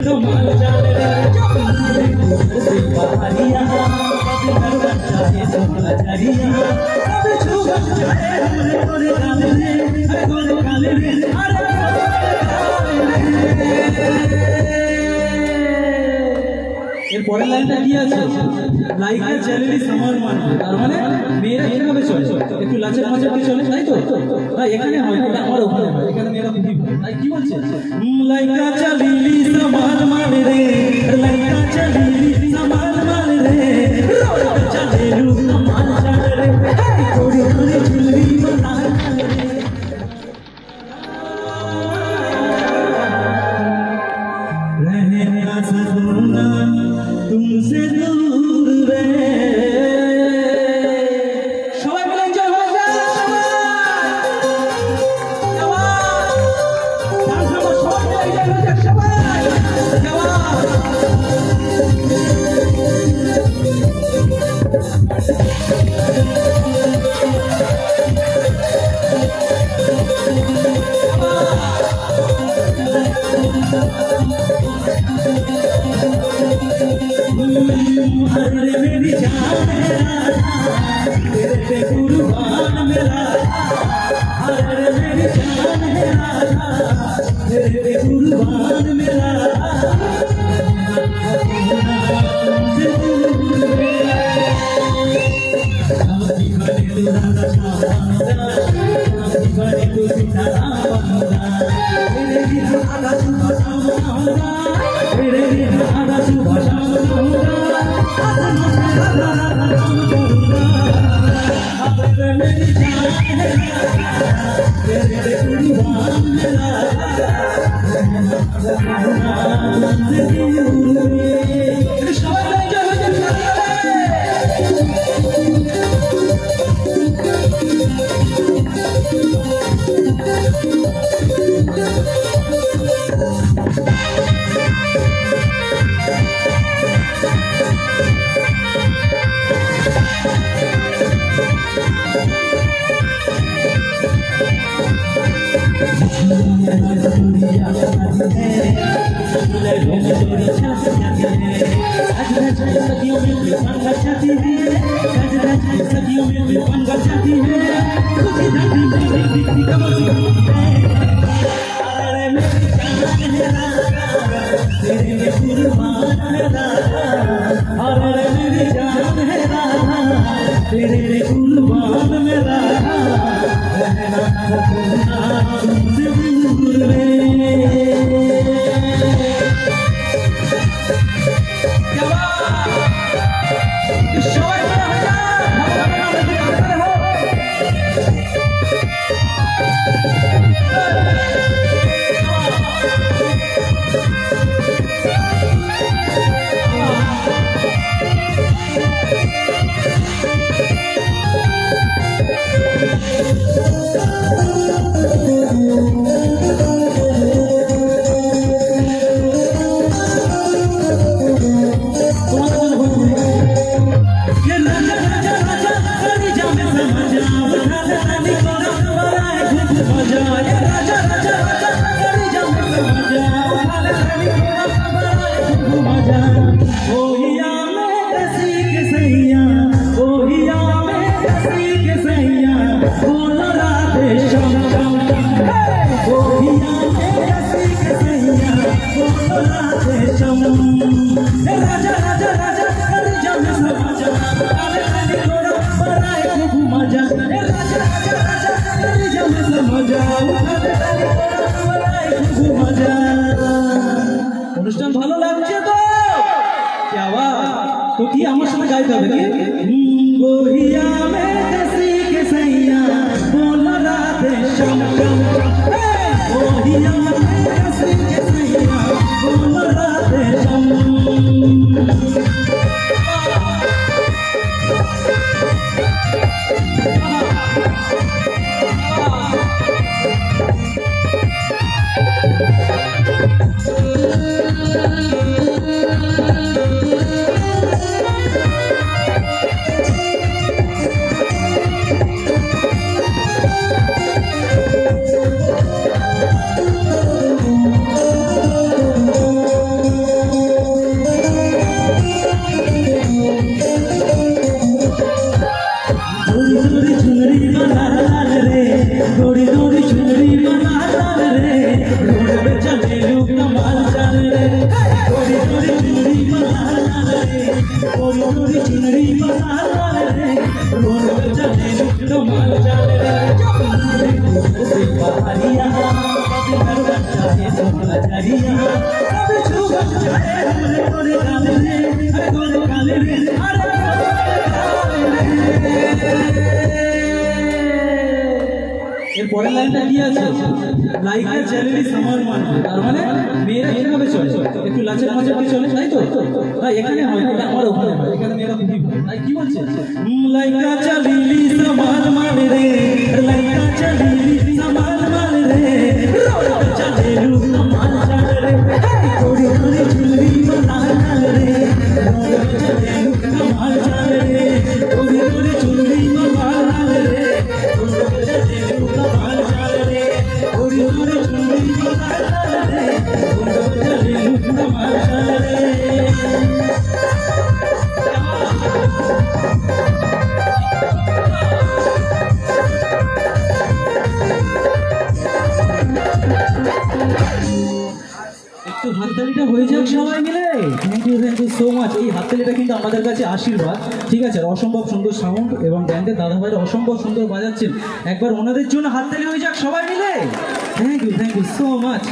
कमाल जाने से पहाड़ियाँ कभी करवा चाहे तो नजरिया कभी छुआ चाहे गोरे काले रे এর পরের লাইনটা কি আছে লাইকা চ্যানেলই সমান মানবে তার মানে মেয়েরা কিভাবে চলে একটু লাচের মাঝে চলে তাই তো না এখানে হয় না এটা আমার ওখানে হয় এখানে মেয়েরা খুবই তাই কি বলছে লাইকা চ্যানেলই সমান মানে রে লাইকা চ্যানেলই সমান মানে রে রোড চ্যানেলু সমান জানে রে কোড়ি কোড়ি ঝুলরি বানা রে रहने का सपना तुमसे दूर रे সবাই মিলে এনজয় হয়ে যায় সবাই সবাই মিলে এনজয় হয়ে যায় সবাই अरे मेरी जान मेरा तेरे पे कुर्बान मेरा अरे मेरी जान मेरा तेरे पे कुर्बान मेरा অনুষ্ঠান ভালো লাগছে তো क्या बात तो কি আমার সাথে গাইতে হবে কি गोहिया में कसी के सैया बोल राधे श्याम गोहिया में कसी के सैया बोल राधे श्याम রে তোরি তোরি চুনরি মালাল লাল রে তোরি তোরি চুনরি মালাল লাল রে রোজ চলে তোমার চালে রে কবে পাহাড়িয়া কবে করবা চাহে তোমার জারিয়া কবে ছুবা চাহে তোরে কালে রে আরে তোরে কালে রে আরে এর পরের লাইনটা কি আছে লাইকা চ্যানেলই সামার মান তার মানে মেয়েরা কিভাবে চলে একটু লাচের মাঝে চলে তাই তো না এখানে হয় না আমার ওখানে হয় এখানে মেয়েরা খুবই ভালো তাই কি বলছে লাইকা চ্যানেলই সামার মান রে লাইকা চ্যানেলই সামার মান রে চ্যানেলু সামার চাল রে তোরি তোরি চুনরি মালাল লাল রে চ্যানেলু সামার চাল রে তোরি তোরি চুনরি মালাল লাল রে চ্যানেলু সামার চাল রে তোরি তোরি চুনরি মালাল লাল রে চ্যানেলু সামার চাল রে একটু হাততালিটা হয়ে যাক সবাই মিলে থ্যাংক ইউ সো মাচ এই হাততালিটা কিন্তু আমাদের কাছে আশীর্বাদ ঠিক আছে অসম্ভব সুন্দর সাউন্ড এবং ব্যান্ডের দাদা ভাইরা অসম্ভব সুন্দর বাজাচ্ছেন একবার ওনাদের জন্য হাততালি হয়ে যাক সবাই মিলে থ্যাংক ইউ সো মাচ